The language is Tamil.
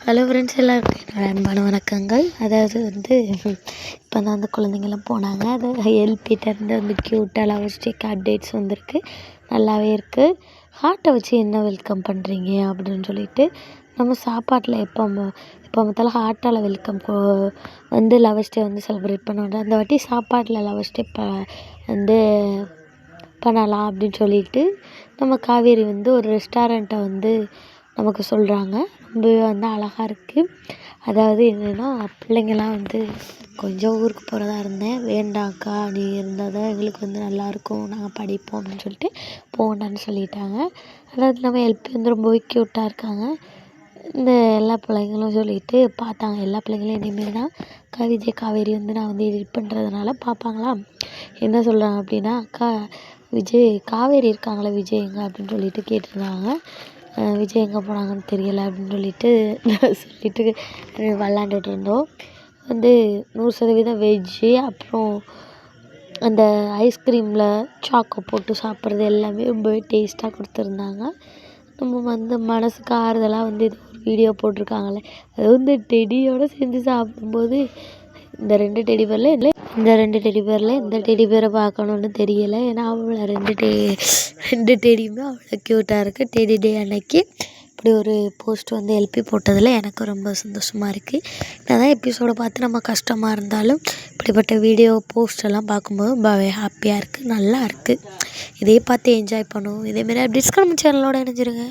ஹலோ ஃப்ரெண்ட்ஸ், எல்லாருக்கும் என்னோட அன்பான வணக்கங்கள். அதாவது இப்போ தான் அந்த குழந்தைங்கள்லாம் போனாங்க. அது எல்பிட்டேருந்து க்யூட்டாக லவ் ஸ்டிக் அப்டேட்ஸ் வந்திருக்கு. நல்லாவே இருக்குது. ஹார்ட்டை வச்சு என்ன வெல்கம் பண்ணுறீங்க அப்படின்னு சொல்லிட்டு நம்ம சாப்பாட்டில் எப்போ பார்த்தாலும் ஹார்ட்டால் வெல்கம் லவ் ஸ்டே செலிப்ரேட் பண்ணுவாங்க. அந்த வாட்டி சாப்பாட்டில் லவ் ஸ்டே பண்ணலாம் அப்படின்னு சொல்லிட்டு நம்ம காவேரி ஒரு ரெஸ்டாரண்ட்டை நமக்கு சொல்கிறாங்க. ரொம்பவே அழகாக இருக்குது. அதாவது என்னென்னா, பிள்ளைங்கள்லாம் கொஞ்சம் ஊருக்கு போகிறதா இருந்தேன், வேண்டாம்க்கா நீ இருந்தால் தான் எங்களுக்கு நல்லாயிருக்கும், நாங்கள் படிப்போம் அப்படின்னு சொல்லிட்டு போகண்டான்னு சொல்லிட்டாங்க. அதாவது நம்ம எல்பி ரொம்பவே க்யூட்டாக இருக்காங்க. இந்த எல்லா பிள்ளைங்களும் சொல்லிட்டு பார்த்தாங்க. எல்லா பிள்ளைங்களும் இனிமேல் தான் விஜய் காவேரி நான் எடிட் பண்ணுறதுனால பார்ப்பாங்களா. என்ன சொல்கிறாங்க அப்படின்னா, அக்கா காவேரி இருக்காங்களே விஜய் எங்கே அப்படின்னு சொல்லிட்டு கேட்டிருந்தாங்க. விஜய் எங்கே போனாங்கன்னு தெரியலை அப்படின்னு சொல்லிட்டு விளாண்டுட்டு இருந்தோம். 100% வெஜ்ஜு. அப்புறம் அந்த ஐஸ்கிரீமில் சாக்கோ போட்டு சாப்பிட்றது எல்லாமே ரொம்பவே டேஸ்ட்டாக கொடுத்துருந்தாங்க. நம்ம மனசுக்கு ஆறுதலாக இது ஒரு வீடியோ போட்டிருக்காங்களே, அது டெடியோடு சேர்ந்து சாப்பிடும்போது இந்த ரெண்டு டெடி பேரில் எந்த டெடி பேரை பார்க்கணுன்னு தெரியலை. ஏன்னா அவ்வளோ ரெண்டு டெடியுமே அவ்வளோ க்யூட்டாக இருக்குது. டெடி டே அன்னைக்கு இப்படி ஒரு போஸ்ட் எல்பி போட்டதில் எனக்கு ரொம்ப சந்தோஷமாக இருக்குது. என்னதான் எபிசோடை பார்த்து நம்ம கஷ்டமாக இருந்தாலும் இப்படிப்பட்ட வீடியோ போஸ்டெல்லாம் பார்க்கும்போது ரொம்பவே ஹாப்பியாக இருக்குது, நல்லா இருக்குது. இதே பார்த்து என்ஜாய் பண்ணுவோம். இதேமாரி அப்டேட்ஸ்க்கு நம்ம சேனலோடு இணைஞ்சிருங்க.